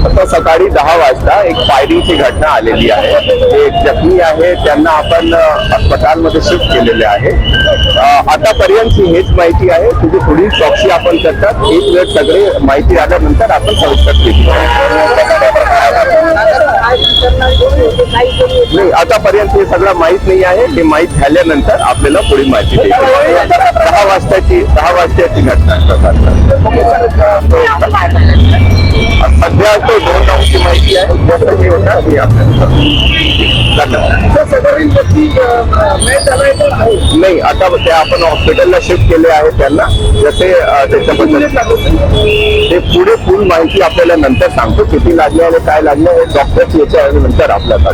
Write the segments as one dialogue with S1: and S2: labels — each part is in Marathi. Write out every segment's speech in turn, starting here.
S1: आता सकाळी 10 वाजता एक फायरिंगची घटना आलेली आहे। एक जखमी आहे, त्यांना आपण अस्पतालमध्ये शिफ्ट केलेले आहे। आतापर्यंतची हेच माहिती आहे। तुझी पुढील चौकशी आपण करतात, एक वेळ सगळे माहिती आल्यानंतर आपण सविस्तर केली। नाही, आतापर्यंत हे सगळं माहित नाही आहे। हे माहित झाल्यानंतर आपल्याला पुढील माहिती देईल। 10 वाजताची घटना सध्या तो 2 नावांची माहिती आहे। जसं हे होतं हे आपल्याला नाही, आता ते आपण हॉस्पिटलला शिफ्ट केले आहे त्यांना। जसे त्याच्याबद्दल ते पुढे फुल माहिती आपल्याला नंतर सांगतो, किती लागले आणि काय लागलं हे डॉक्टर याच्या नंतर आपल्याला।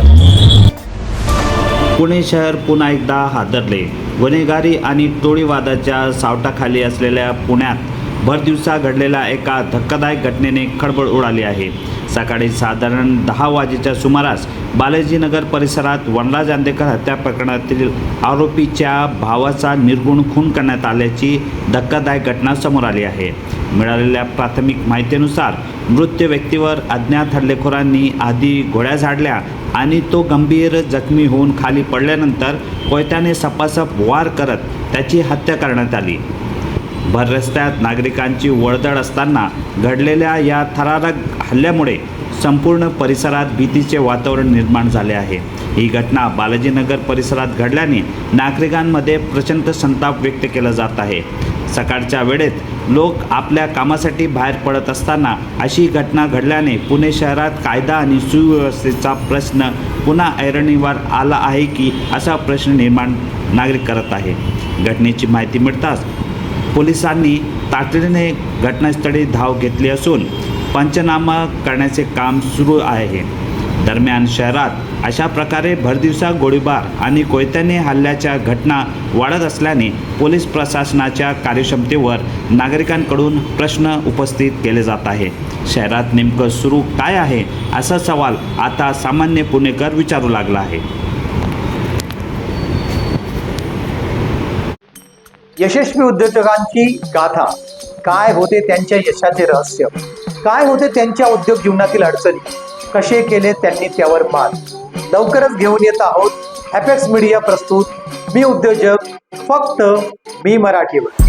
S2: पुणे शहर पुन्हा एकदा हादरले। गुन्हेगारी आणि टोळीवादाच्या सावटाखाली असलेल्या पुण्यात भरदिवसा घडलेल्या एका धक्कादायक घटनेने खळबळ उडाली आहे। सकाळी साधारण 10 वाजेच्या सुमारास बालाजीनगर परिसरात वनराज आंदेकर हत्या प्रकरणातील आरोपीच्या भावाचा निर्गुण खून करण्यात आल्याची धक्कादायक घटना समोर आली आहे। मिळालेल्या प्राथमिक माहितीनुसार मृत व्यक्तीवर अज्ञात हल्लेखोरांनी आधी गोळ्या झाडल्या आणि तो गंभीर जखमी होऊन खाली पडल्यानंतर कोयत्याने सपासप वार करत त्याची हत्या करण्यात आली। भर रस्त्यात नागरिकांची वर्दळ असताना घडलेल्या या थरारक हल्ल्यामुळे संपूर्ण परिसरात भीतीचे वातावरण निर्माण झाले आहे। ही घटना बालाजीनगर परिसरात घडल्याने नागरिकांमध्ये प्रचंड संताप व्यक्त केला जात आहे। सकाळच्या वेळेत लोक आपल्या कामासाठी बाहेर पडत असताना अशी घटना घडल्याने पुणे शहरात कायदा आणि सुव्यवस्थेचा प्रश्न पुन्हा ऐरणीवर आला आहे की असा प्रश्न निर्माण नागरिक करत आहे। घटनेची माहिती मिळताच पोलिसांनी तातडीने घटनास्थळी धाव घेतली असून पंचनामा करण्याचे काम सुरू आहे। दरम्यान शहरात अशा प्रकारे भरदिवसा गोळीबार आणि कोयत्याने हल्ल्याच्या घटना वाढत असल्याने पोलीस प्रशासनाच्या कार्यक्षमतेवर नागरिकांकडून प्रश्न उपस्थित केले जात आहे। शहरात नेमकं सुरू काय आहे असा सवाल आता सामान्य पुणेकर विचारू लागला आहे।
S3: यशस्वी उद्योजकांची गाथा, काय होते त्यांच्या यशाचे रहस्य, काय होते त्यांच्या उद्योग जीवनातील अडचणी, कसे केले त्यांनी त्यावर मात, लवकरच घेऊन येत आहोत अपेक्स मीडिया प्रस्तुत मी उद्योजक, फक्त मी मराठीवर।